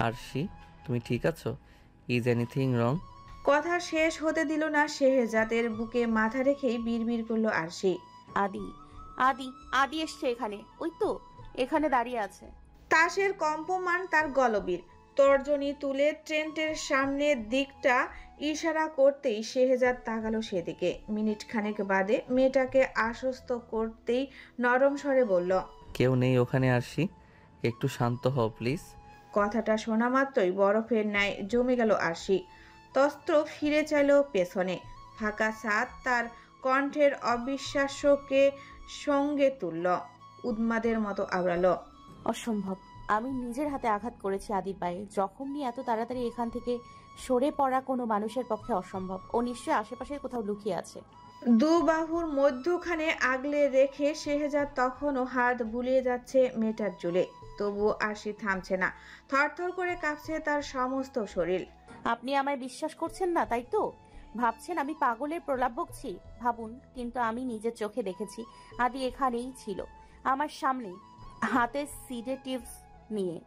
আরশি, তুমি ঠিক আছো? Is anything wrong? কথা শেষ হতে দিল না শেহজাদের বুকে মাথা রেখেই বিড়বিড় করলো আরশি। আদি আদি আদি এসছে এখানে, ওই তো এখানে দাঁড়িয়ে আছে। তাসের কম্পমান তার গলবির তর্জনী তুলে ট্রেন্টের সামনের দিকটা ইশারা করতেই শেহজাদ তাকালো সেদিকে। মিনিট খানেক বাদে মেয়েটাকে আশ্বস্ত করতেই নরম স্বরে বলল, কেউ নেই ওখানে আরশি, একটু শান্ত হও প্লিজ। কথাটা শোনা মাত্রই বরফের ন্যায় জমে গেল আরশি। তস্ত্র ফিরে চাইল পেছনে। ফাঁকা ছাদ তার কণ্ঠের অবিশ্বাস্যকে সঙ্গে তুলল, উন্মাদের মতো আওড়ালো। অসম্ভব, আমি নিজের হাতে আঘাত করেছি আদির পায়ে। জখম নিয়ে এত তাড়াতাড়ি এখান থেকে সরে পড়া কোনো মানুষের পক্ষে অসম্ভব। ও নিশ্চয়ই আশেপাশে কোথাও লুকিয়ে আছে। দু বাহুর মধ্যখানে আগলে রেখে শেহজাদ তখনও হাত বুলিয়ে যাচ্ছে মেয়েটার চুলে। তবুও আরশি থামছে না। থরথর করে কাঁপছে তার সমস্ত শরীর। আপনি আমায় বিশ্বাস করছেন না, তাই তো? ভাবছেন আমি পাগলের প্রলাপ বকছি? ভাবুন, কিন্তু আমি নিজের চোখে দেখেছি আদি এখানেই ছিল, আমার সামনে, হাতে সিডেটিভস নিয়ে।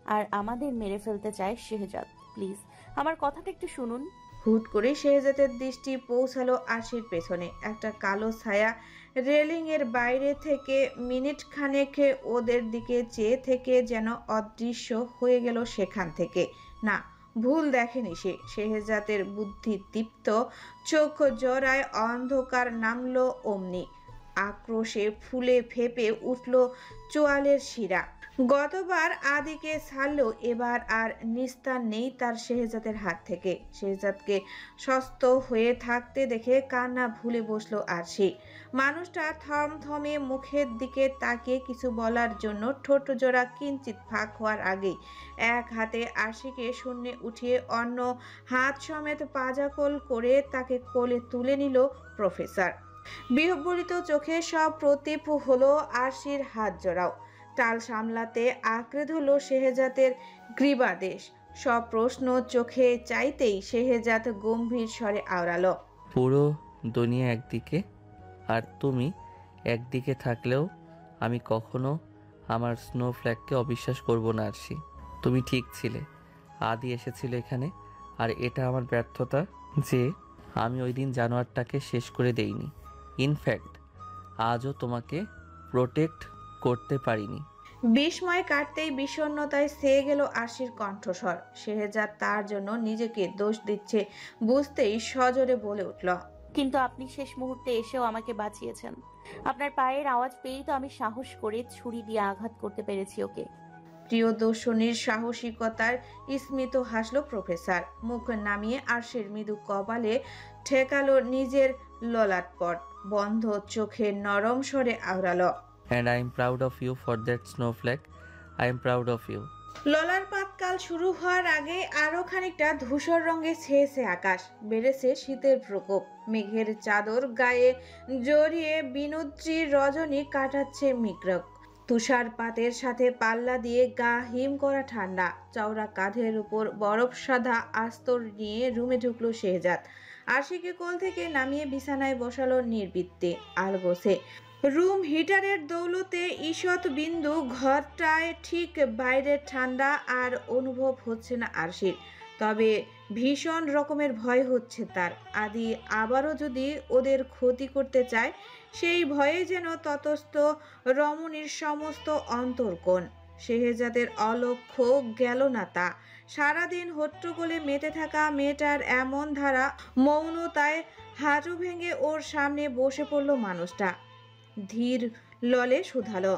আর আমাদের মেরে ফেলতে চায় শেহজাদ। প্লিজ আমার কথাটা একটু শুনুন। হুট করে শেহজাদের দৃষ্টি পৌঁছালো আরশির পেছনে। একটা কালো ছায়া রেলিং এর বাইরে থেকে মিনিট খানেক ওদের দিকে চেয়ে থেকে যেন অদৃশ্য হয়ে গেল সেখান থেকে। না, ভুল দেখেনি সে। শেহজাদের বুদ্ধি দীপ্ত চোখ জোড়ায় অন্ধকার নামলো অমনি। আক্রোশে ফুলে ফেপে উঠল চোয়ালের শিরা। গতবার আদিকে ছাড়লেও এবার আর নিস্তার নেই তার শেহজাদের হাত থেকে। শেহজাদকে সস্ত হয়ে থাকতে দেখে কান্না ভুলে বসলো আরশি। মানুষটা থমথমে মুখের দিকে তাকিয়ে কিছু বলার জন্য ঠোঁট জোড়া কিঞ্চিত ফাঁক হওয়ার আগেই এক হাতে আরশিকে শূন্যে উঠিয়ে অন্য হাত সমেত পাজাকোল করে তাকে কোলে তুলে নিল প্রফেসর। বিহ্বলিত চোখে সব প্রতীপ হলো আরশির হাত জোড়াও। টাল সামলাতে আঁকড়ে ধরল শেহজাদের গ্রীবাদেশ। সব প্রশ্ন চোখে চাইতেই শেহজাদ গম্ভীর স্বরে আওড়ালো, পুরো দুনিয়া একদিকে আর তুমি একদিকে থাকলেও আমি কখনো আমার স্নোফ্ল্যাগকে অবিশ্বাস করব না আরশি। তুমি ঠিক ছিলে, আদি এসেছিল এখানে, আর এটা আমার ব্যর্থতা যে আমি ওই দিন জানোয়ারটাকে শেষ করে দেইনি। ইনফ্যাক্ট আজও তোমাকে প্রোটেক্ট করতে পারিনি। বিস্ময় কাটতেই বিষণ্ণতায় ছেয়ে গেল আরশির কণ্ঠস্বর। শেহজাদ তার জন্য নিজেকে দোষ দিচ্ছে বুঝতেই সজোরে বলে উঠল, কিন্তু আপনি শেষ মুহূর্তে এসেও আমাকে বাঁচিয়েছেন। আপনার পায়ের আওয়াজ পেয়েই তো আমি সাহস করে ছুরি দিয়ে আঘাত করতে পেরেছি ওকে। প্রিয়দর্শনীর সাহসিকতার স্মিত হাসল প্রফেসর। মুখ নামিয়ে আরশির মৃদু কপালে ঠেকালো নিজের ললাটপট। বন্ধ চোখে নরম স্বরে আওড়ালো, and I am proud of you for that snowflake. I am proud of you. ললার পাতকাল শুরু হওয়ার আগে আরো খানিকটা ধূসর রঙে ছেয়েছে আকাশ। বেড়েছে শীতের প্রকোপ। মেঘের চাদর গায়ে জড়িয়ে বিনুদ্রি রজনী কাটাচ্ছে মিক্রক। তুষারপাতের সাথে পাল্লা দিয়ে গা হিম করা ঠান্ডা। চওড়া কাঁধের উপর বরফ সাদা আস্তর নিয়ে রুমে ঢুকলো শেহজাদ। আরশিকে কোল থেকে নামিয়ে বিছানায় বসালো নির্বৃত্তে আলগোছে। রুম হিটারের দৌলতে ঈষৎ বিন্দু ঘরটায় ঠিক বাইরের ঠান্ডা আর অনুভব হচ্ছে না আরশির। তবে ভীষণ রকমের ভয় হচ্ছে তার। আদি আবারও যদি ওদের ক্ষতি করতে চায়, সেই ভয়ে যেন ততস্থ রমণীর সমস্ত অন্তর্কোণ। শেহজাদের অলক্ষ্য গেল না তা। সারাদিন হট্টগোলে মেতে থাকা মেয়েটার এমন ধারা মৌনতায় হাঁটু ভেঙে ওর সামনে বসে পড়ল মানুষটা। ধীর ললে শুধালো,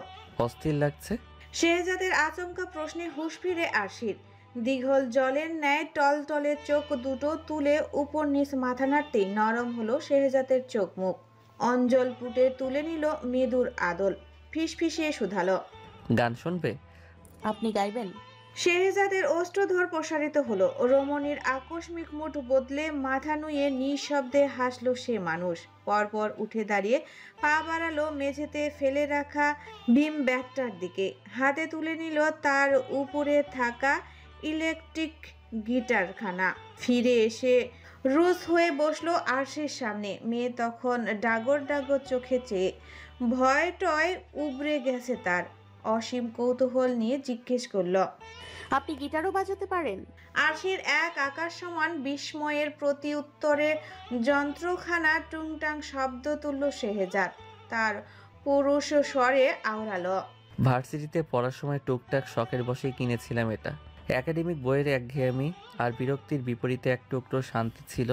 অস্থির লাগছে? শেহজাদের আচমকা প্রশ্নে হুঁশ ফিরে আরশির। দীঘল জলের ন্যায় টলটলে চোখ দুটো তুলে উপর নিচ মাথা নাড়তেই নরম হলো শেহজাদের চোখ মুখ। অঞ্জল পুটে তুলে নিল মৃদুর আদল। ফিসফিসিয়ে শুধালো, গান শুনবে? আপনি গাইবেন? শেহজাদের অস্ত্রধর প্রসারিত হলো। রমণীর আকস্মিক মুঠ বদলে মাথা নুয়ে নিঃশব্দে হাসলো সে মানুষ। পরপর উঠে দাঁড়িয়ে পা বাড়ালো মেঝেতে ফেলে রাখা ভীম ব্যাগটার দিকে। হাতে তুলে নিল তার উপরে থাকা ইলেকট্রিক গিটারখানা। ফিরে এসে রুষ হয়ে বসলো আরশির সামনে। মেয়ে তখন ডাগর ডাগর চোখে চেয়ে। ভয় টয় উবড়ে গেছে তার। অসীম কৌতূহল নিয়ে জিজ্ঞেস করল, আপনি গিটারও বাজাতে পারেন? আরশির এক আকাশ সমান বিস্ময়ের প্রতি উত্তরে যন্ত্রখানা টুংটাং শব্দ তুলল শেহজাদ। তার পুরুষ স্বরে আওড়ালো, ভার্সিটিতে পড়ার সময় টুকটাক শখের বশেই কিনেছিলাম এটা। একাডেমিক বইয়ের একঘেয়েমি আর বিরক্তির বিপরীতে এক টুকরো শান্তি ছিল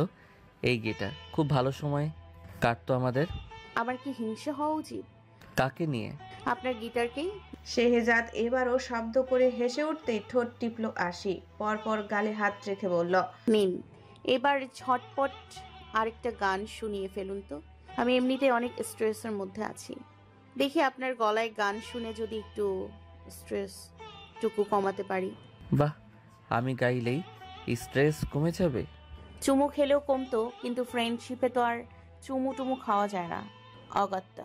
এই গিটার। খুব ভালো সময় কাটতো আমাদের। আমার কি হিংসে হওয়া উচিত? কাকে নিয়ে? আপনার গিটারকেই। শেহজাদ এবারও শব্দ করে হেসে উঠতেই ঠোঁট টিপল আরশি। পরপর গালে হাত রেখে বলল, নিন, এবার ঝটপট আরেকটা গান শুনিয়ে ফেলুন তো। আমি এমনিতে অনেক স্ট্রেসের মধ্যে আছি। দেখি আপনার গলায় গান শুনে যদি একটু স্ট্রেসটুকু কমাতে পারি। বাহ, আমি গাইলেই স্ট্রেস কমে যাবে? চুমু খেলেও কমতো, কিন্তু ফ্রেন্ডশিপে তো আর চুমু টুমু খাওয়া যায় না। অগত্যা।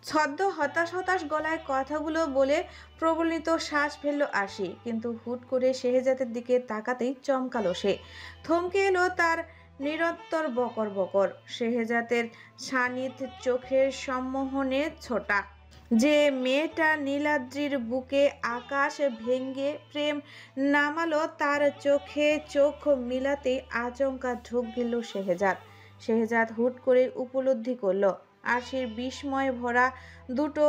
ছদ্ম হতাশ হতাশ গলায় কথাগুলো বলে প্রবলিত শ্বাস ফেলল আরশি। কিন্তু হুট করে শেহজাদের দিকে তাকাতেই চমকালো সে। থমকে এলো তার নিরন্তর বকর বকর। শেহজাদের শানিত চোখের সম্মোহনে ছোটা। যে মেয়েটা নীলাদ্রির বুকে আকাশ ভেঙ্গে প্রেম নামালো, তার চোখে চোখ মিলাতেই আচমকা ঢুক গেল শেহজাদ। শেহজাদ হুট করে উপলব্ধি করল আরশির বিস্ময় ভরা দুটো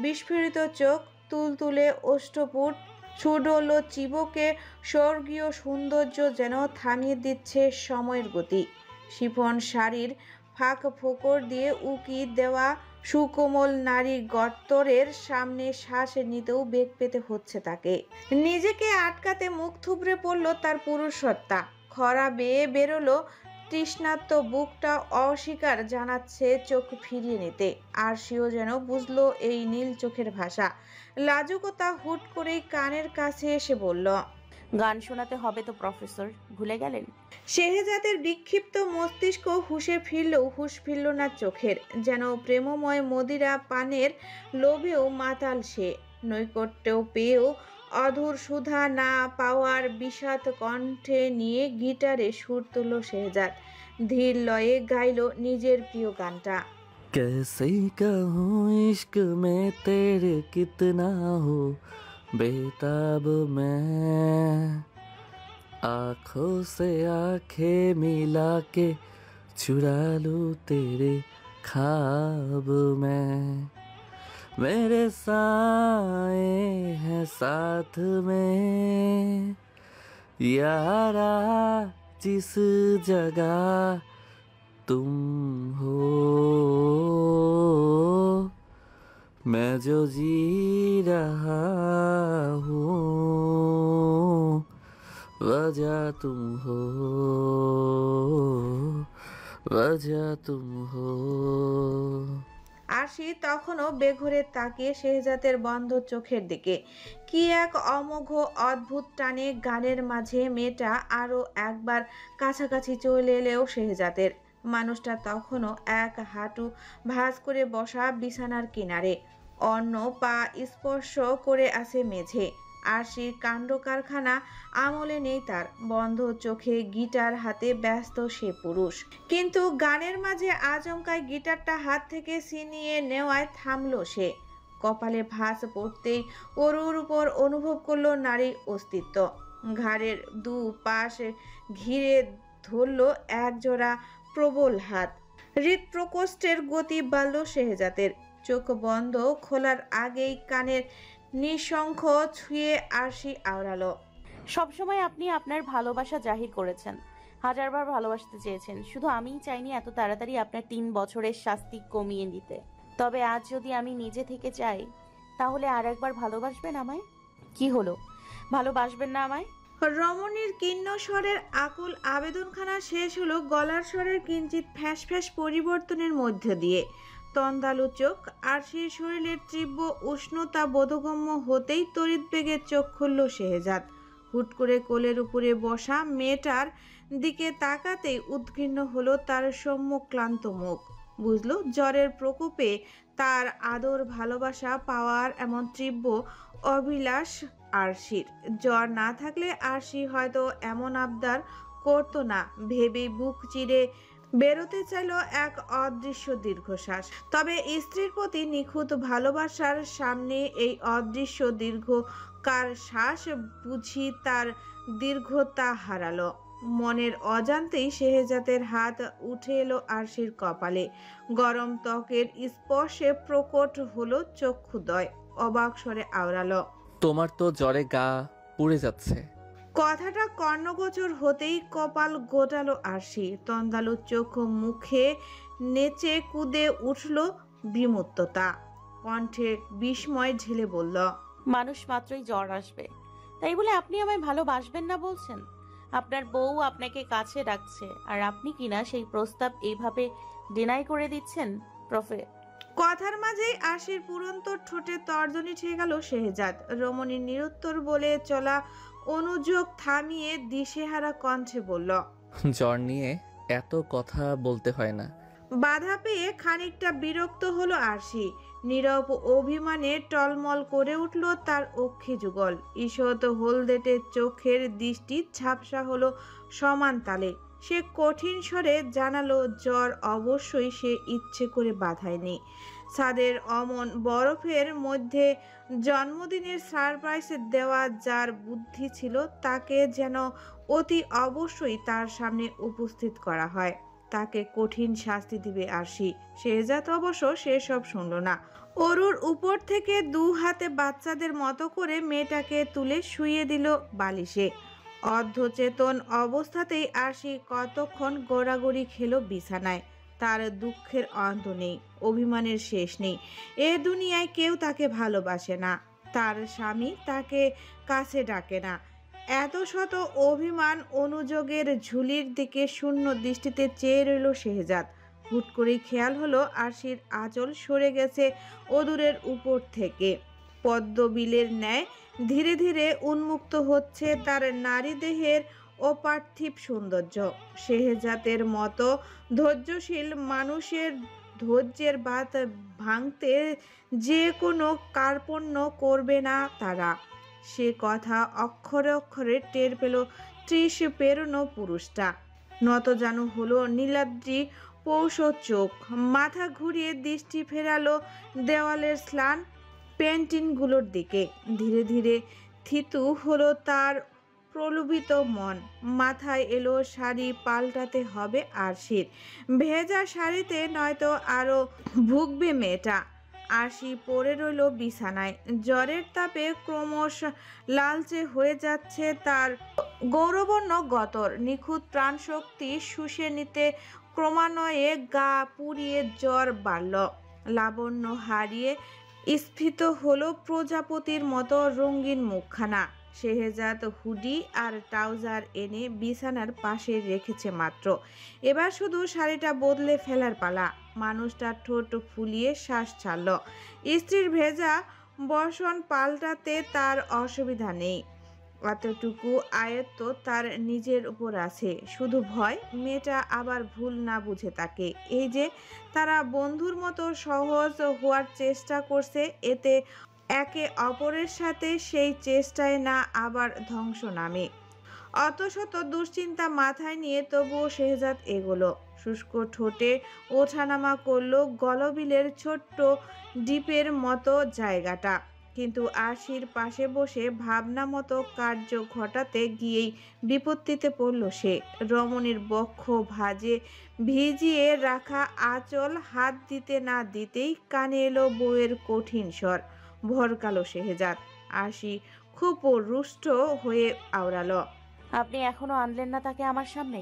বিস্ফোরিত চোখ, তুলতুলে অষ্টপুট সুডোল চিবুকে স্বর্গীয় সৌন্দর্য যেন থামিয়ে দিচ্ছে সময়ের গতি। শিফন শাড়ির ফাঁক ফোকর দিয়ে উকি দেওয়া সুকোমল নারী গর্তরের সামনে শ্বাস নিতেও বেগ পেতে হচ্ছে তাকে। নিজেকে আটকাতে মুখ থুবড়ে পড়ল তার পুরুষ সত্তা। খরা বেয়ে বেরোলো তৃষ্ণার্ত বুকটা অস্বীকার জানাচ্ছে চোখ ফিরিয়ে নিতে। আরশিও যেন বুঝলো এই নীল চোখের ভাষা। লাজুকতা হুট করেই কানের কাছে এসে বলল, গান শোনাতে হবে তো প্রফেসর, ভুলে গেলেন? শেহজাদের বিক্ষিপ্ত মস্তিষ্ক হুঁশে ফিরলেও হুঁশ ফিরল না চোখের। যেন প্রেমময় মদিরা পানের লোভেও মাতাল সে। নৈকট্যও পেয়েও অধুর সুধা না পাওয়ার বিষাদ কণ্ঠে নিয়ে গিটারে সুর তুলল শেহজাদ। ধীর লয়ে গাইল নিজের প্রিয় গানটা। कैसे कहूँ इश्क में तेरे कितना हो बेताब मैं, आँखों से आँखें मिला के चुरा लूँ तेरे ख्वाब में, मेरे साए हैं साथ में यारा, जिस जगह तुम हो मैं जो जी रहा हूँ वजह तुम हो, वजह तुम हो। আরশি তখনও বেঘরে তাকিয়ে শেহজাদের বন্ধ চোখের দিকে। কি এক অমোঘ অদ্ভুত টানে গানের মাঝে মেয়েটা আরো একবার কাছাকাছি চলে এলেও শেহজাদের। মানুষটা তখনও এক হাঁটু ভাঁজ করে বসা বিছানার কিনারে, অন্য পা স্পর্শ করে আছে মেঝে। আরশির কাণ্ড কারখানা আমলে নেই তার। বন্ধ চোখে গিটার হাতে ব্যস্ত সে পুরুষ। কিন্তু গানের মাঝে আচমকায় গিটারটা হাত থেকে ছিনিয়ে নেওয়ায় থামলো সে। কপালে ভাঁজ পড়তেই ওর উপর অনুভব করলো নারীর অস্তিত্ব। ঘাড়ের দু পাশ ঘিরে ধরল একজোড়া প্রবল হাত। হৃদপ্রকোষ্ঠের গতি বাড়ল শেহজাদের। চোখ বন্ধ খোলার আগেই কানের নিঃশঙ্খ ছুঁয়ে আরশি আওড়ালো, সবসময় আপনি আপনার ভালোবাসা জাহির করেছেন, হাজারবার ভালোবাসতে চেয়েছেন, শুধু আমিই চাইনি এত তাড়াতাড়ি আপনার 3 বছরের শাস্তি কমিয়ে দিতে। তবে আজ যদি আমি নিজে থেকে চাই, তাহলে আর একবার ভালোবাসবেন আমায়? কি হলো, ভালোবাসবেন না আমায়? রমণীর কিন্ন স্বরের আকুল আবেদনখানা শেষ হলো গলার স্বরের কিঞ্চিত ফ্যাঁস ফ্যাঁস পরিবর্তনের মধ্য দিয়ে। তন্দালু চোখ, আরশির শরীরের তীব্র উষ্ণতা বোধগম্য হতেই তড়িৎ বেগে চোখ খুলল শেহজাদ। হুট করে কোলের উপরে বসা মেয়েটার দিকে তাকাতেই উদ্ঘৃন্ন হলো তার সৌম্য ক্লান্ত মুখ। বুঝলো জ্বরের প্রকোপে তার আদর ভালোবাসা পাওয়ার এমন তীব্র অভিলাষ আরশির। জ্বর না থাকলে আরশি হয়তো এমন আবদার করতো না। ভেবেই বুক চিরে বেরোতে চাইল এক অদৃশ্য দীর্ঘশ্বাস। তবে স্ত্রীর প্রতি নিখুঁত ভালোবাসার সামনে এই অদৃশ্য দীর্ঘ কার শ্বাস বুঝি তার দীর্ঘতা হারালো। মনের অজান্তেই শেহজাদের হাত উঠে এলো আরশির কপালে। গরম ত্বকের স্পর্শে প্রকট হলো চক্ষুদ্বয়। অবাক স্বরে আওড়ালো, তোমার তো জ্বরে গা পুড়ে যাচ্ছে। কথাটা কর্ণগোচর হতেই কপাল গোটালো আরশি। তন্দালু চোখ মুখে নেচে কুদে উঠল বিমূর্ততা। কণ্ঠে বিস্ময় ঢেলে বলল, মানুষ মাত্রই জ্বর আসবে, তাই বলে আপনি আমায় ভালোবাসবেন না বলছেন? আপনার বউ আপনাকে কাছে ডাকছে, আর আপনি কিনা সেই প্রস্তাব এইভাবে ডিনাই করে দিচ্ছেন। কথার মাঝেই আরশির পুরন্ত ঠোঁটে তর্জনী ঠেয়ে গেল শেহজাদ। রমণীর নিরুত্তর বলে চলা অনুযোগ থামিয়ে দিশেহারা কণ্ঠে বলল, জ্বর নিয়ে এত কথা বলতে হয় না। বাধা পেয়ে খানিকটা বিরক্ত হলো আরশি। নীরব অভিমানে টলমল করে উঠল তার অক্ষি যুগল। ঈষৎ হলদেটে চোখের দৃষ্টি ঝাপসা হলো সমান তালে। সে কঠিন স্বরে জানালো, জ্বর অবশ্যই সে ইচ্ছে করে বাঁধায়নি। ছাদের অমন বরফের মধ্যে জন্মদিনের সারপ্রাইজ দেওয়া যার বুদ্ধি ছিল, তাকে যেন অতি অবশ্যই তার সামনে উপস্থিত করা হয়। তাকে কঠিন শাস্তি দিবে আরশি। শেহজাদ অবশ্য সেসব শুনল না। অরুর উপর থেকে দু হাতে বাচ্চাদের মতো করে মেয়েটাকে তুলে শুইয়ে দিল বালিশে। অর্ধচেতন অবস্থাতেই আরশি কতক্ষণ গোড়াগড়ি খেলো বিছানায়। তার দুঃখের অন্ত নেই, অভিমানের শেষ নেই। এ দুনিয়ায় কেউ তাকে ভালোবাসে না, তার স্বামী তাকে কাছে ডাকে না। এত শত অভিমান অনুযোগের ঝুলির দিকে শূন্য দৃষ্টিতে চেয়ে রইল শেহজাদ। হুট করেই খেয়াল হলো আরশির আঁচল সরে গেছে অদূরের উপর থেকে। পদ্মবিলের ন্যায় ধীরে ধীরে উন্মুক্ত হচ্ছে তার নারী দেহের অপার্থিব সৌন্দর্য। শেহজাদের মতো ধৈর্যশীল মানুষের ধৈর্যের বাঁধ ভাঙতে যে কোনো কার্পণ্য করবে না তারা। সে কথা অক্ষরে অক্ষরে টের পেল 30 পেরোনো পুরুষটা। নতজানু হলো নীলাদ্রি পৌষ চোখ। মাথা ঘুরিয়ে দৃষ্টি ফেরালো দেওয়ালের স্লান পেন্টিংগুলোর দিকে। ধীরে ধীরে থিতু হলো তার প্রলোভিত মন। মাথায় এলো শাড়ি পাল্টাতে হবে আরশির। ভেজা শাড়িতে নয়তো আরো ভুগবে মেয়েটা। আরশি পড়ে রইল বিছানায়। জ্বরের তাপে ক্রমশ লালচে হয়ে যাচ্ছে তার গৌরবর্ণ গতর। নিখুঁত প্রাণশক্তি শুষে নিতে ক্রমান্বয়ে গা পুড়িয়ে জ্বর বাড়ল। লাবণ্য হারিয়ে স্ফীত হলো প্রজাপতির মতো রঙিন মুখখানা। শেহজাদ হুডি আর ট্রাউজার এনে বিছানার পাশে রেখেছে মাত্র। এবার শুধু শাড়িটা বদলে ফেলার পালা। মানুষটা ঠোঁট ফুলিয়ে শ্বাস ছাড়ল। স্ত্রীর ভেজা বসন পাল্টাতে তার অসুবিধা নেই। অতটুকু আয়ত্ত তার নিজের উপর আছে। শুধু ভয় মেয়েটা আবার ভুল না বুঝে তাকে। এই যে তারা বন্ধুর মতো সহজ হওয়ার চেষ্টা করছে, এতে একে অপরের সাথে সেই চেষ্টায় না আবার ধ্বংস নামে। অত শত দুশ্চিন্তা মাথায় নিয়ে তবুও শেহজাদ এগোলো। শুষ্ক ঠোঁটে ওঠানামা করলো গলবিলের ছোট্ট দ্বীপের মতো জায়গাটা। কিন্তু আরশির পাশে বসে ভাবনা মতো কার্য ঘটাতে গিয়েই বিপত্তিতে পড়ল সে। রমণীর বক্ষ ভাঁজে ভিজিয়ে রাখা আঁচল হাত দিতে না দিতেই কানে এলো বউয়ের কঠিন স্বর। ভরকালো শেহজাদ। আরশি খুব রুষ্ট হয়ে আওড়ালো, আপনি এখনো আনলেন না তাকে আমার সামনে?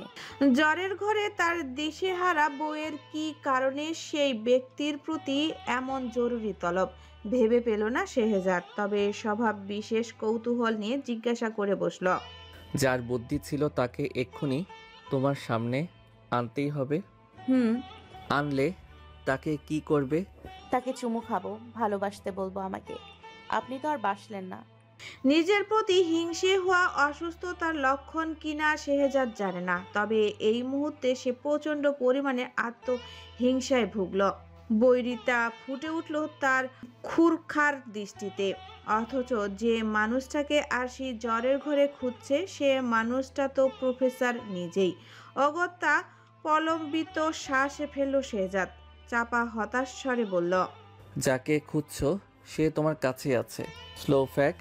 জ্বরের ঘরে তার দিশেহারা বউয়ের কি কারণে সেই ব্যক্তির প্রতি এমন জরুরি তলব ভেবে পেল না শেহজাদ। তবে স্বভাব বিশেষ কৌতূহল নিয়ে জিজ্ঞাসা করে বসল, যার বুদ্ধি ছিল তাকে এক্ষুনি তোমার সামনে আনতেই হবে। আনলে তাকে কি করবে? তাকে চুমু খাবো, ভালোবাসতে বলবো আমাকে। আপনি তো আর বাসলেন না। নিজের প্রতি হিংসে হওয়া অসুস্থতার লক্ষণ কিনা শেহজাদ জানে না, তবে এই মুহূর্তে সে প্রচন্ড পরিমাণে আত্মহিংসায় ভুগল। বৈরিতা ফুটে উঠল তার খুরখার দৃষ্টিতে। অথচ যে মানুষটাকে আরশি জ্বরের ঘরে খুঁজছে সে মানুষটা তো প্রফেসর নিজেই। অগত্যা প্রলম্বিত শ্বাস ফেলল শেহজাদ। চাপা হতাশ স্বরে বলল, যাকে খুঁজছো সে তোমার কাছে আছে। স্লো ফ্যাক।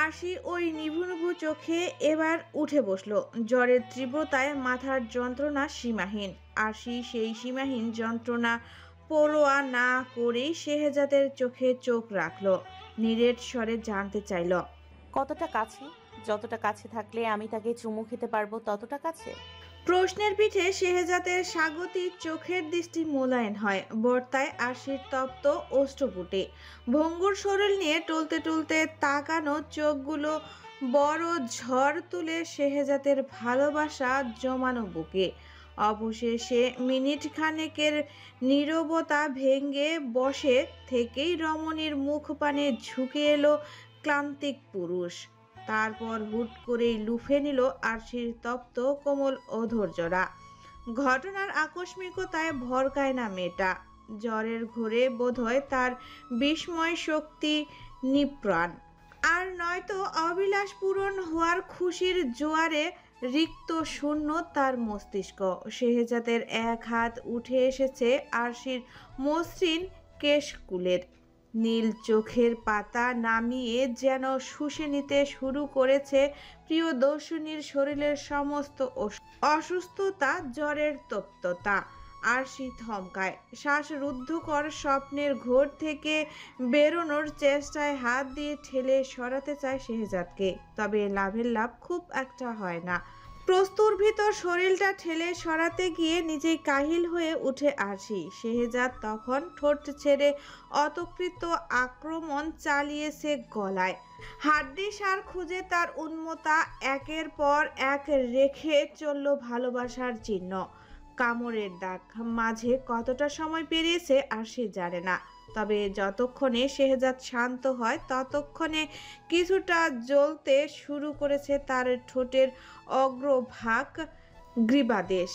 আরশি ওই নিভু নিভু চোখে এবার উঠে বসলো। জ্বরের তীব্রতায় মাথার যন্ত্রণা সীমাহীন। আরশি সেই সীমাহীন যন্ত্রণা পরোয়া না করেই শেহজাদের চোখে চোখ রাখলো। নিরেট স্বরে জানতে চাইল, কতটা কাছে? যতটা কাছে থাকলে আমি তাকে চুমু খেতে পারবো ততটা কাছে? প্রশ্নের পিঠে শেহজাদের স্বাগতিক চোখের দৃষ্টি মোলায়েন হয়। বর্তায় আরশির তপ্ত অষ্টপুটে। ভঙ্গুর শরীর নিয়ে টলতে টলতে তাকানো চোখগুলো বড় ঝড় তুলে শেহজাদের ভালোবাসা জমানো বুকে। অবশেষে মিনিট খানেকের নীরবতা ভেঙে বসে থেকেই রমণীর মুখ পানে ঝুঁকে এলো ক্লান্তিক পুরুষ। তারপর হুট করেই লুফে নিল আরশির তপ্ত কোমল অধৈর্যরা। ঘটনার আকস্মিকতায় ভরকায় না মেয়েটা। জ্বরের ঘোরে বোধহয় তার বিস্ময় শক্তি নিপ্রাণ। আর নয়তো অবিলাস পূরণ হওয়ার খুশির জোয়ারে রিক্ত শূন্য তার মস্তিষ্ক। শেহজাদের এক হাত উঠে এসেছে আরশির মসৃণ কেশকুলের। নীল চোখের পাতা নামিয়ে যেন শুষে নিতে শুরু করেছে প্রিয়দর্শিনীর শরীরের সমস্ত অসুস্থতা, জ্বরের তপ্ততা। আরশি থমকায়। শ্বাসরুদ্ধকর স্বপ্নের ঘোর থেকে বেরোনোর চেষ্টায় হাত দিয়ে ঠেলে সরাতে চায় শেহজাদকে, তবে লাভের লাভ খুব একটা হয় না। প্রস্তুর ভিতর শরীরটা ঠেলে সরাতে গিয়ে নিজেই কাহিল হয়ে উঠে আরশি। শেহজাদ তখন ঠোঁট ছেড়ে অতকৃত আক্রমণ চালিয়েছে গলায়। হাড্ডি সার খুঁজে তার উন্মত্তা একের পর এক রেখে চলল ভালোবাসার চিহ্ন। কামড়ের দাগ মাঝে কতটা সময় পেরিয়েছে আরশি জানে না, তবে যতক্ষণে শেহজাদ শান্ত হয় ততক্ষণে কিছুটা জ্বলতে শুরু করেছে তার ঠোঁটের অগ্রভাগ, গ্রীবাদেশ।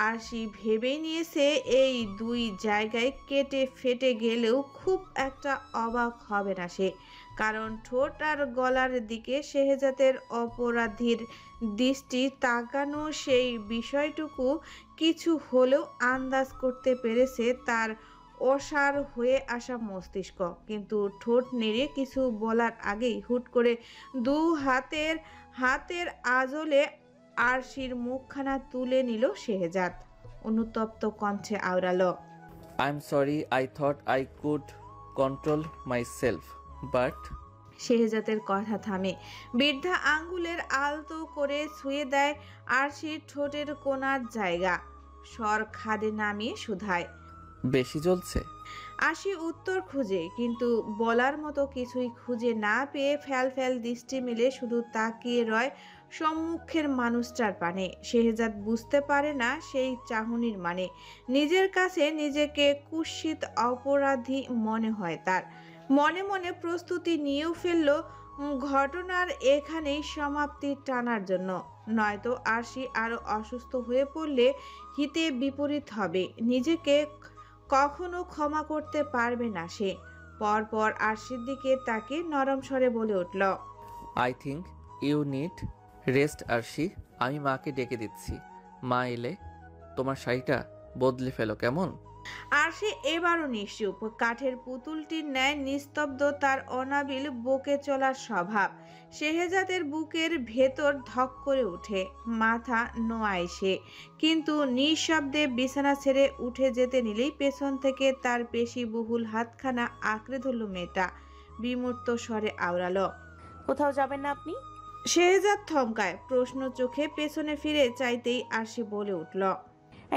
আরশি ভেবেই নিয়েছে এই দুই জায়গায় কেটে ফেটে গেলেও খুব একটা অবাক হবে না সে, কারণ ঠোঁট আর গলার দিকে শেহজাদের অপরাধীর দৃষ্টি তাকানো সেই বিষয়টুকু কিছু হলেও আন্দাজ করতে পেরেছে তার অসাড় হয়ে আসা মস্তিষ্ক। কিন্তু ঠোঁট নেড়ে কিছু বলার আগেই হুট করে দু হাতের আঁচলে আরশির মুখখানা তুলে নিল শেহজাদ। অনুতপ্ত কণ্ঠে আওড়ালো, I am sorry, I thought I could control myself, but. শেহজাদের কথা থামে। বৃদ্ধা আঙ্গুলের আলতো করে ছুঁয়ে দেয় আরশির ঠোঁটের কোণার জায়গা। স্বর খাদে নামিয়ে শুধায়, বেশি জ্বলছে? আরশি উত্তর খুঁজে, কিন্তু বলার মতো কিছুই খুঁজে না পেয়ে ফ্যাল ফ্যাল দৃষ্টি মেলে শুধু তাকিয়ে রয় সম্মুখের মানুষটার পানে। শেহজাদ বুঝতে পারে না সেই চাহনির মানে। নিজের কাছে নিজেকে কুৎসিত অপরাধী মনে হয় তার। মনে মনে প্রস্তুতি নিয়েও ফেলল ঘটনার এখানেই সমাপ্তি টানার জন্য, নয়তো আরশি আরো অসুস্থ হয়ে পড়লে হিতে বিপরীত হবে। নিজেকে কখনো ক্ষমা করতে পারবে না সে। পরপর আরশির দিকে তাকে নরম স্বরে বলে উঠল, I think you need rest Arshi. আমি মাকে ডেকে দিচ্ছি। মা এলে তোমার শাড়িটা বদলে ফেলো, কেমন? আরশি এবারও নিশ্চুপ। কাঠের পুতুলটির ন্যায় নিস্তব্ধ তার অনাবিল বকে চলার স্বভাব। শেহজাদের বুকের ভেতর ধক করে ওঠে, মাথা নোয়ায় সে, কিন্তু নিঃশব্দে বিছানা ছেড়ে উঠে যেতে নিলেই পেছন থেকে তার পেশিবহুল হাতখানা আঁকড়ে ধরল মেয়েটা। বিমূর্ত স্বরে আওড়ালো, কোথাও যাবেন না আপনি? শেহজাদ থমকায়। প্রশ্ন চোখে পেছনে ফিরে চাইতেই আরশি বলে উঠল,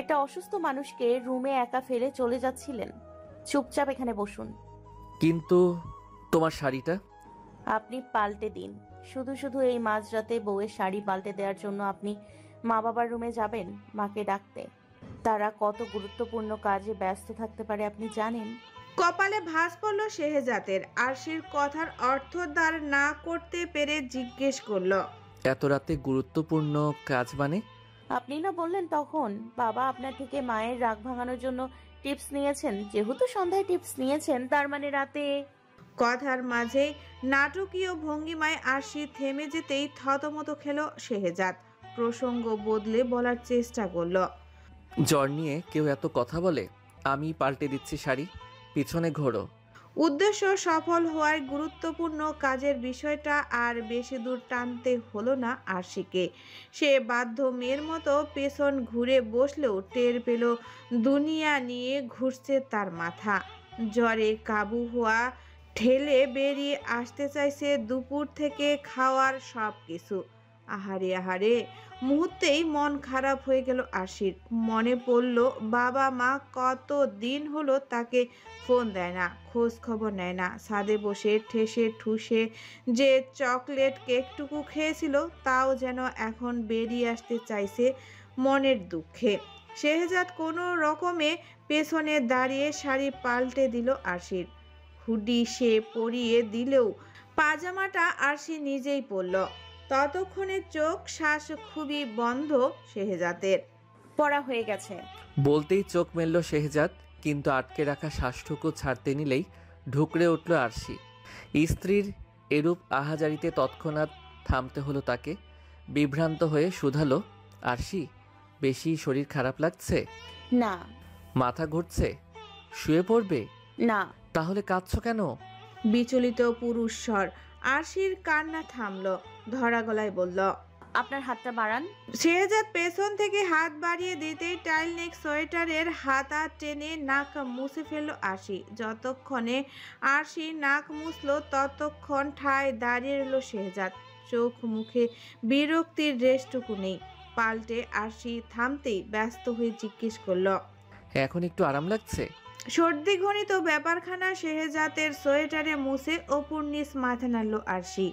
একটা অসুস্থ মানুষকে রুমে একা ফেলে চলে যাচ্ছিলেন? চুপচাপ এখানে বসুন। কিন্তু তোমার শাড়িটা? আপনি পাল্টে দিন। শুধু শুধু এই মাঝরাতে বউয়ের শাড়ি পাল্টে দেওয়ার জন্য আপনি মা বাবার রুমে যাবেন মাকে ডাকতে? তারা কত গুরুত্বপূর্ণ কাজে ব্যস্ত থাকতে পারে আপনি জানেন? কপালে ভাঁজ পড়ল শেহজাদের। আরশির কথার অর্থ দাঁড় না করতে পেরে জিজ্ঞেস করল, এত রাতে গুরুত্বপূর্ণ কাজ মানে? আপনি না বললেন তখন বাবা আপনার থেকে মায়ের রাগ ভাঙানোর জন্য টিপস নিয়েছেন? যেহেতু সন্ধ্যায় টিপস নিয়েছেন তার মানে রাতে। কথার মাঝে নাটকীয় ভঙ্গিমায় আরশি থেমে যেতেই থতমত খেল শেহজাদ। প্রসঙ্গ বদলে বলার চেষ্টা করল, জ্বর নিয়ে কেউ এত কথা বলে? আমি পাল্টে দিচ্ছি শাড়ি, পিছনে ঘোরো। উদ্দেশ্য সফল হওয়ার গুরুত্বপূর্ণ কাজের বিষয়টা আর বেশি দূর টানতে হলো না আরশিকে। সে বাধ্য মেয়ের মতো পেছন ঘুরে বসলেও টের পেল দুনিয়া নিয়ে ঘুরছে তার মাথা। জ্বরে কাবু হওয়া ঠেলে বেরিয়ে আসতে চাইছে দুপুর থেকে খাওয়ার সব কিছু। আহারে আহারে, মুহূর্তেই মন খারাপ হয়ে গেল আশির। মনে পড়ল বাবা মা কত দিন হলো তাকে ফোন দেয় না, খোঁজ খবর নেয় না। ছাদে বসে ঠেসে ঠুসে যে চকলেট কেকটুকু খেয়েছিল তাও যেন এখন বেরিয়ে আসতে চাইছে মনের দুঃখে। শেহজাদ কোনো রকমে পেছনে দাঁড়িয়ে শাড়ি পাল্টে দিল আরশির। হুডি সে পরিয়ে দিলেও পাজামাটা আরশি নিজেই পরল। ততক্ষণে চোখ শ্বাস খুবই বন্ধ শেহজাদের। পড়া হয়ে গেছে। বলতেই চোখ মেলল শেহজাদ, কিন্তু আটকে রাখা শ্বাসটুকু ছাড়তে নিলেই ঢুকরে উঠল আরশি। স্ত্রীর এরূপ আহাজারিতে তৎক্ষণাৎ থামতে হলো তাকে। বিভ্রান্ত হয়ে শুধালো, আরশি, বেশি শরীর খারাপ লাগছে? না। মাথা ঘুরছে? শুয়ে পড়বে? না। তাহলে কাঁদছো কেন? বিচলিত পুরুষ স্বর। আরশির কান্না থামল, ধরা গলায় বলল, আপনার হাতটা বাড়ান। শেহজাদ পেছন থেকে হাত বাড়িয়ে দিতেই টাইলনেক সোয়েটারের হাতা টেনে নাক মুছে ফেলল আরশি। যতক্ষণে আরশি নাক মুছল ততক্ষণ ঠায় দাঁড়িয়ে রইল শেহজাদ। চোখ মুখে বিরক্তির রেশটুকু নেই। পাল্টে আরশি থামতেই ব্যস্ত হয়ে জিজ্ঞেস করল, এখন একটু আরাম লাগছে? সর্দি ঘনিত ব্যাপারখানা শেহজাদের সোয়েটারে মুছে অপুর নিচ মাথা নাড়ল আরশি।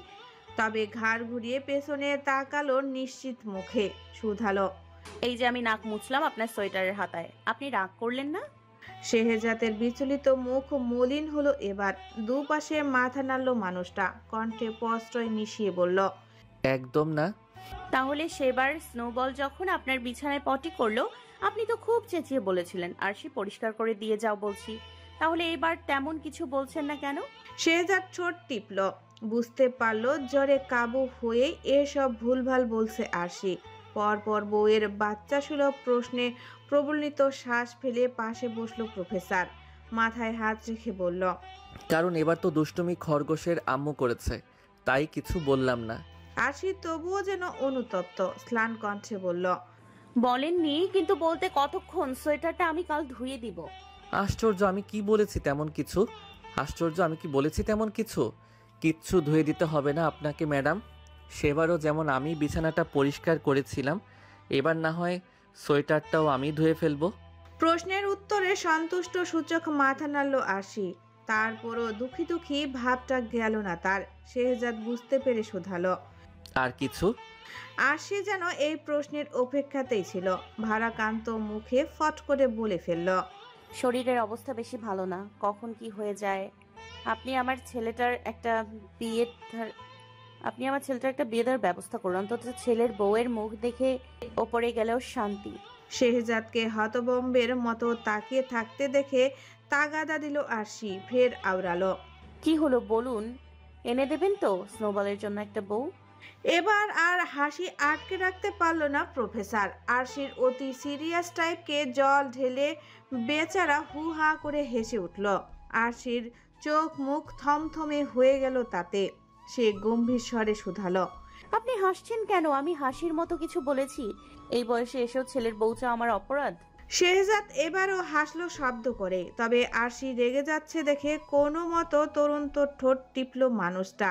তবে ঘাড় ঘুরিয়ে পেছনে তাকালো নিশ্চিত মুখে, শুধালো, এই যে আমি নাক মুছলাম আপনার সোয়েটারের হাতায়, আপনি রাগ করলেন না? শেহজাদের বিচলিত মুখ মলিন হলো এবার। দুপাশে মাথা নাড়ল মানুষটা, কণ্ঠে প্রশ্রয় মিশিয়ে বলল, একদম না। তাহলে সেবার স্নোবল যখন আপনার বিছানায় পটি করলো আপনি তো খুব চেঁচিয়ে বলেছিলেন আরশি পরিষ্কার করে দিয়ে যাও বলছি, তাহলে এবার তেমন কিছু বলছেন না কেন? শেহজাদ ঠোঁট টিপল। বুঝতে পারলো জ্বরে কাবু হয়ে এসব ভুলভাল বলছে আরশি। পরপর বউয়ের বাচ্চা সুলভ প্রশ্নে প্রবলিত শ্বাস ফেলে পাশে বসলো প্রফেসর। মাথায় হাত রেখে বলল, কারণ এবার তো দুষ্টুমি খরগোশের আম্মু করেছে, তাই কিছু বললাম না। আরশি তবুও যেন অনুতপ্ত, স্লান কণ্ঠে বলল, বলেননি, কিন্তু বলতে কতক্ষণ? সোয়েটারটা আমি কাল ধুয়ে দিব। আশ্চর্য, আমি কি বলেছি তেমন কিছু? আশ্চর্য, আমি কি বলেছি তেমন কিছু? কিচ্ছু ধুয়ে দিতে হবে না আপনাকে ম্যাডাম। সেবারও যেমন আমি বিছানাটা পরিষ্কার করেছিলাম, এবার না হয় সোয়েটারটাও আমি ধুয়ে ফেলবো। প্রশ্নের উত্তরে সন্তুষ্ট সূচক মাথা নাড়ল আরশি। তারপরও দুঃখী দুঃখী ভাবটা গেল না তার। শেহজাদ বুঝতে পেরে শোধালো, আর কিছু? আরশি যেন এই প্রশ্নের অপেক্ষাতেই ছিল। ভারাক্রান্ত মুখে ফট করে বলে ফেলল, শরীরের অবস্থা বেশি ভালো না, কখন কি হয়ে যায়। আপনি আমার ছেলেটার একটা বিয়ে দেওয়ার ব্যবস্থা করুন, অন্তত ছেলের বউয়ের মুখ দেখে ওপরে গেলেও শান্তি। শেহজাদকে হতবম্বের মতো তাকিয়ে থাকতে দেখে তাগাদা দিল আরশি, ফের আওড়ালো, কি হলো বলুন, এনে দেবেন তো স্নোবলের জন্য একটা বউ? এবার আর হাসি আটকে রাখতে পারল না প্রফেসর। আরশির অতি সিরিয়াস টাইপকে জল ঢেলে বেচারা হু হা করে হেসে উঠল। আরশির চোখ মুখ থমথমে হয়ে গেল তাতে। সে গম্ভীর স্বরে শুধালো, আপনি হাসছেন কেন? আমি হাসির মতো কিছু বলেছি? এই বয়সে এসেও ছেলের বউ চাওয়া আমার অপরাধ? শেহজাদ এবারও হাসলো শব্দ করে। তবে আরশি রেগে যাচ্ছে দেখে কোনো মতো তরুণ ঠোঁট টিপল মানুষটা।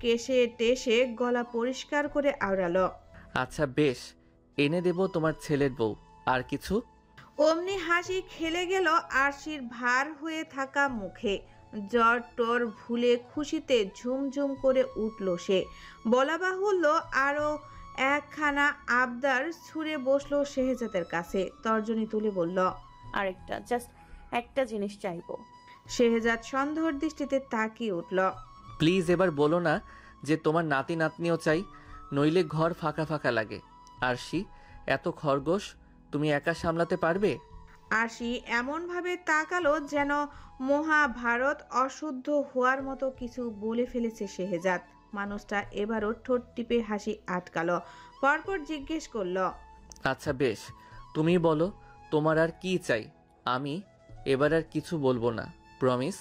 কেশে টেসে গলা পরিষ্কার করে আওড়ালো, আচ্ছা বেশ, এনে দেব তোমার ছেলের বউ। আর কিছু? অমনি হাসি খেলে গেল আরশির ভার হয়ে থাকা মুখে। জ্বর টর ভুলে খুশিতে ঝুমঝুম করে উঠল সে। বলা বাহুল্য আরো একখানা আবদার ছুঁড়ে বসলো শেহজাদের কাছে। তর্জনী তুলে বলল, আরেকটা, জাস্ট একটা জিনিস চাইবো। শেহজাদ সন্দেহর দৃষ্টিতে তাকিয়ে উঠল। প্লিজ এবার বলো না যে তোমার নাতি নাতনিও চাই, নইলে ঘর ফাঁকা ফাঁকা লাগে। আরশি, এত খরগোশ তুমি একা সামলাতে পারবে? আরশি এমনভাবে তাকালো যেন মহাভারত অশুদ্ধ হওয়ার মতো কিছু বলে ফেলেছে শেহজাদ। মানুষটা এবারও ঠোঁট টিপে হাসি আটকালো। পরপর জিজ্ঞেস করল, আচ্ছা বেশ, তুমি বলো তোমার আর কি চাই। আমি এবার আর কিছু বলবো না, প্রমিস।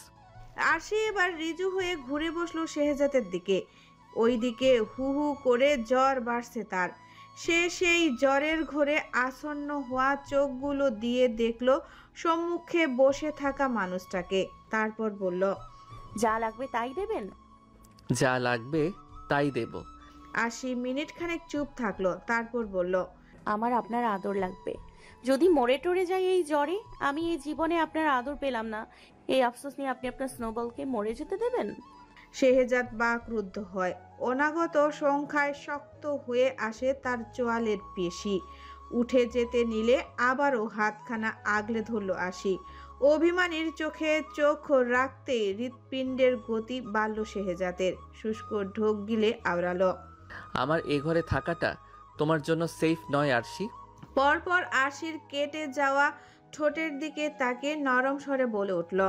আরশি এবার রিজু হয়ে ঘুরে বসলো শেহজাদের দিকে। ওইদিকে হু হু করে জ্বর বাড়ছে তার। সে সেই জ্বরের ঘোরে আসন্ন হওয়া চোখগুলো দিয়ে দেখলো সম্মুখে বসে থাকা মানুষটাকে। তারপর বলল, যা লাগবে তাই দেবেন? যা লাগবে তাই দেব। আরশি মিনিট খানেক চুপ থাকলো, তারপর বলল, আমার আপনার আদর লাগবে। যদি মরে টরে যাই এই জ্বরে, আমি এই জীবনে আপনার আদর পেলাম না, এই আফসোস নিয়ে আপনি আপনার স্নোবলকে মরে যেতে দেবেন? শেহজাদ বাকরুদ্ধ হয়। অনাগত সংখ্যায় শক্ত হয়ে আসে তার চোয়ালের পেশি। উঠে যেতে নিলে আবারও হাতখানা আগলে ধরল আশি। অভিমানীর চোখে চোখ রাখতে হৃৎপিণ্ডের গতি বাড়ল শেহজাদের। শুষ্ক ঢোক গিলে আওড়ালো। আমার এ ঘরে থাকাটা তোমার জন্য সেফ নয় আরশি। পরপর আশির কেটে যাওয়া ঠোঁটের দিকে তাকে নরম স্বরে বলে উঠল,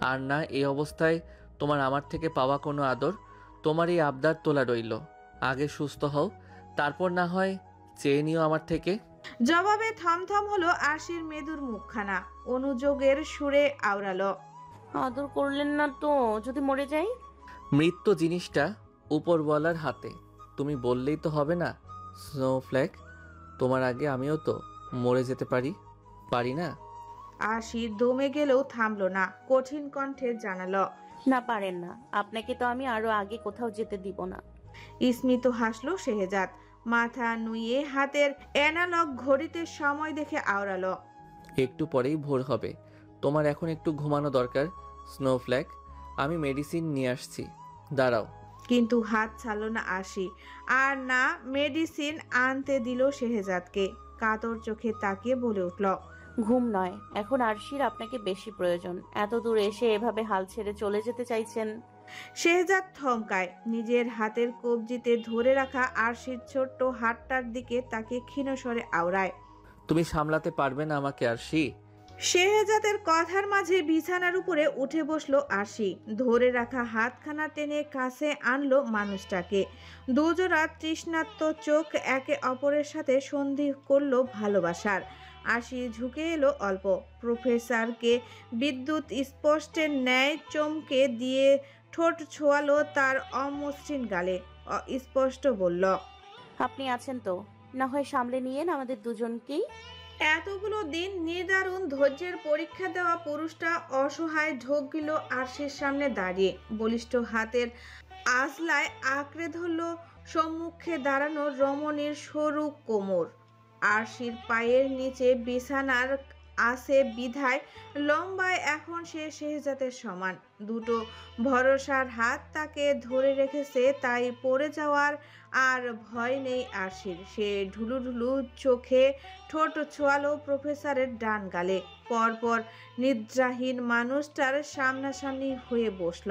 আর না এই অবস্থায় তোমার আমার থেকে পাওয়া কোনো আদর। তোমার এই আবদার তোলা রইল। আগে সুস্থ হও, তারপর না হয় চেয়ে নিও আমার থেকে। জবাবে থমথম হলো আশির মেদুর মুখখানা। অনুযোগের সুরে আওড়ালো, আদর করলেন না তো যদি মরে যাই? মৃত্যু জিনিসটা উপরওয়ালার হাতে, তুমি বললেই তো হবে না। স্নোফ্ল্যাক, তোমার আগে আমিও তো মরে যেতে পারি না? আশি দমে গেলেও থামলো না, কঠিন কণ্ঠে জানালো, না পারেন না, আপনাকে তো আমি আরো আগে কোথাও যেতে দিব না। স্মিত হাসলো শেহজাদ। মাথা নুয়ে হাতের অ্যানালগ ঘড়িতে সময় দেখে আওড়ালো, একটু পরেই ভোর হবে, তোমার এখন একটু ঘুমানো দরকার। স্নোফ্ল্যাক, আমি মেডিসিন নিয়ে আসছি, দাঁড়াও। কিন্তু হাত ছাড়লো না আশি। আর না মেডিসিন আনতে দিল শেহজাদকে। কাতর চোখে তাকিয়ে বলে উঠল, ঘুম নয়, এখন আরশির আপনাকে বেশি প্রয়োজন। এত দূর এসে এভাবে হাল ছেড়ে চলে যেতে চাইছেন? শেহজাদ থমকায়। নিজের হাতের কবজিতে ধরে রাখা আরশির ছোট্ট হাতটার দিকে তাকে ক্ষীণস্বরে আওড়ায়, তুমি সামলাতে পারবে না আমাকে আরশি? শেহজাদের কথার মাঝে বিছানার উপরে উঠে বসলো আরশি। ধরে রাখা হাতখানা টেনে কাছে আনলো মানুষটাকে। দুজোড়া তৃষ্ণার্ত চোখ একে অপরের সাথে সন্ধি করলো ভালোবাসার। আরশি ঝুঁকে এলো অল্প। প্রফেসরকে বিদ্যুৎ স্পষ্টের ন্যায় চমকে দিয়ে ঠোঁট ছোঁয়ালো তার অমসৃণ গালে। স্পষ্ট বলল, আপনি আছেন তো? না হয় সামলে নিয়েন আমাদের দুজনকেই। এতগুলো দিন নির্দারুণ ধৈর্যের পরীক্ষা দেওয়া পুরুষটা অসহায় ঢোক গিল আরশির সামনে দাঁড়িয়ে। বলিষ্ঠ হাতের আঁচলায় আঁকড়ে ধরল সম্মুখে দাঁড়ানো রমণীর সরু কোমর। আরশির পায়ের নিচে বিছানার আছে বিধায় লম্বায় এখন সে শেহজাদের সমান। দুটো ভরসার হাত তাকে ধরে রেখেছে, তাই পড়ে যাওয়ার আর ভয় নেই আরশির। সে ঢুলু ঢুলু চোখে ঠোঁট ছোঁয়ালো প্রফেসরের ডান গালে। পরপর নিদ্রাহীন মানুষটার সামনাসামনি হয়ে বসল।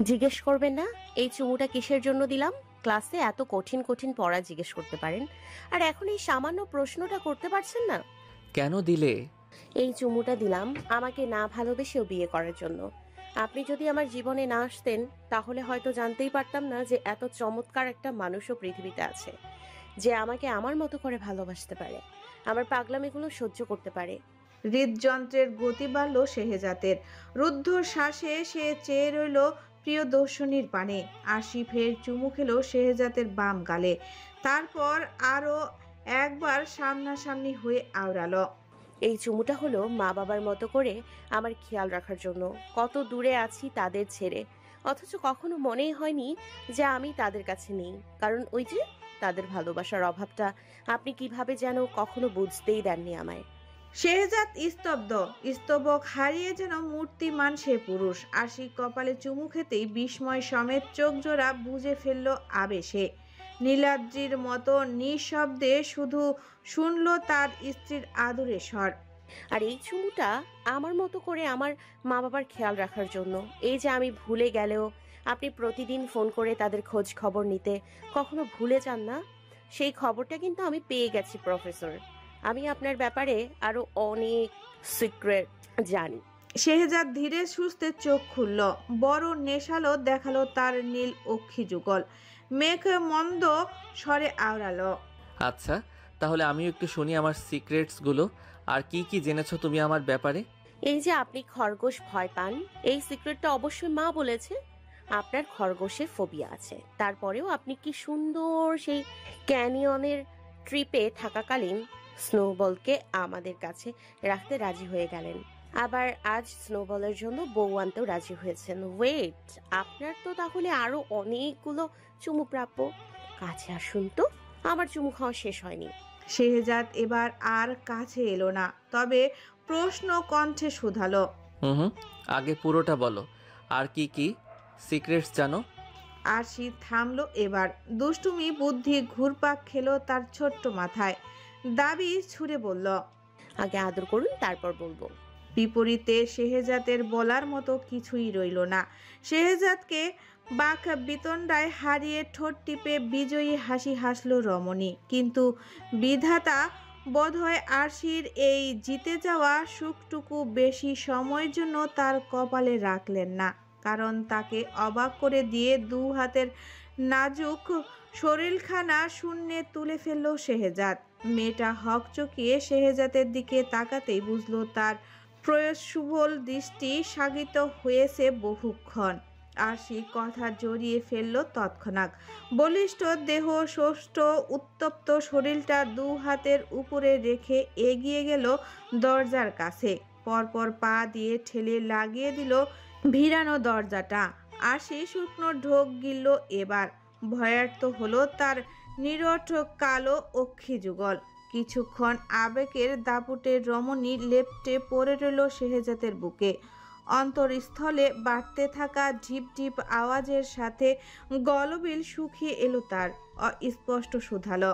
জিজ্ঞেস করবেন না এই চুমুটা কিসের জন্য দিলাম? ক্লাসে এত কঠিন কঠিন পড়া জিজ্ঞেস করতে পারেন, আর এখন এই সামান্য প্রশ্নটা করতে পারছেন না? কেন দিলে? এই চুমুটা দিলাম আমাকে না ভালোবেসেও বিয়ে করার জন্য। আপনি যদি আমার জীবনে না আসতেন তাহলে হয়তো জানতেই পারতাম না যে এত চমৎকার একটা মানুষও পৃথিবীতে আছে, যে আমাকে আমার মতো করে ভালোবাসতে পারে, আমার পাগলামিগুলো সহ্য করতে পারে। হৃদযন্ত্রের গতি বাড়ল শেহজাদের। রুদ্ধ শ্বাসে সে চেয়ে রইল প্রিয়দর্শনীর পানে। আশি ফের চুমু খেলো শেহজাদের বাম গালে। তারপর আরো একবার সামনাসামনি হয়ে আওড়ালো। এই চুমুটা হলো মা বাবার মতো করে আমার খেয়াল রাখার জন্য। কত দূরে আছি তাদের ছেড়ে, অথচ কখনো মনেই হয়নি যে আমি তাদের কাছে নেই। কারণ ওই যে তাদের ভালোবাসার অভাবটা আপনি কিভাবে যেন কখনো বুঝতেই দেননি আমায়। শেহজাদ স্তব্ধ। স্তবক হারিয়ে যেন মূর্তিমান সে পুরুষ। আশি কপালে চুমু খেতেই বিস্ময় সমেত চোখ জোড়া বুঝে ফেলল আবেশে। নীলাদ্রির মতো নিঃশব্দে শুধু শুনল তার স্ত্রীর আদুরে স্বর। আর এই চুমুটা আমার মতো করে আমার মা বাবার খেয়াল রাখার জন্য। এই যে আমি ভুলে গেলেও আপনি প্রতিদিন ফোন করে তাদের খোঁজ খবর নিতে কখনো ভুলে যান না, সেই খবরটা কিন্তু আমি পেয়ে গেছি প্রফেসর। আমি আপনার ব্যাপারে আরো অনেক সিক্রেট জানি। শেহজাদ ধীরে সুস্থে চোখ খুলল। বড় নেশালো দেখালো তার নীল অক্ষি যুগল। মেঘ মন্দ স্বরে আওড়ালো, আচ্ছা, তাহলে আমিও একটু শুনি আমার সিক্রেটসগুলো। আর কি কি জেনেছো তুমি আমার ব্যাপারে? এই যে আপনি খরগোশ ভয় পান, এই সিক্রেটটা অবশ্যই মা বলেছে। আপনার খরগোশে ফোবিয়া আছে, তারপরেও আপনি কি সুন্দর সেই ক্যানিয়নের ট্রিপে থাকাকালীন স্নোবলকে আমাদের কাছে রাখতে রাজি হয়ে গেলেন। আবার আজ স্নোবলের জন্য বউ আনতেও রাজি হয়েছেন। ওয়েট, আপনার তো তাহলে আরো অনেকগুলো চুমু প্রাপ্য। কাছে আসুন তো, আমার চুমু খাওয়া শেষ হয়নি। শেহজাদ এবার আর কাছে এলো না, তবে প্রশ্ন কণ্ঠে শুধালো। হুম, আগে পুরোটা বলো। আর কি কি সিক্রেটস জানো? আরশি থামলো এবার। দুষ্টুমি বুদ্ধি ঘুরপাক খেলো তার ছোট্ট মাথায়। দাবি ছুড়ে বলল। আগে আদর করুন, তারপর বলবো। বিপরীতে শেহজাদের বলার মতো কিছুই রইল না। শেহজাদকে বাক বিতণ্ডায় হারিয়ে ঠোঁট টিপে বিজয়ী হাসি হাসল রমণী। কিন্তু বিধাতা বোধহয় আরশির এই জিতে যাওয়া সুখটুকু বেশি সময়ের জন্য তার কপালে রাখলেন না, কারণ তাকে অবাক করে দিয়ে দু হাতের নাজুক শরীরখানা শূন্যে তুলে ফেলল শেহজাদ। মেয়েটা হকচকিয়ে শেহজাদের দিকে তাকাতেই বুঝলো তার প্রয়সুবল দৃষ্টি শাগিত হয়েছে বহুক্ষণ। আরশি কথা জড়িয়ে ফেলল তৎক্ষণাৎ। বলিষ্ঠ দেহ, ষষ্ঠ উত্তপ্ত শরীরটা দু হাতের উপরে রেখে এগিয়ে গেল দরজার কাছে। পরপর পা দিয়ে ঠেলে লাগিয়ে দিল ভিড়ানো দরজাটা। আরশি শুকনো ঢোক গিলল এবার। ভয়ার্ত হলো তার নিরঠ কালো অক্ষি যুগল। কিছুক্ষণ আবেগের দাপুটে রমণী লেপ্টে পড়ে রইল শেহজাদের বুকে। অন্তরস্থলে বাড়তে থাকা ঢিপ ঢিপ আওয়াজের সাথে গলবিল শুকিয়ে এলো তার। অস্পষ্ট শুধালো।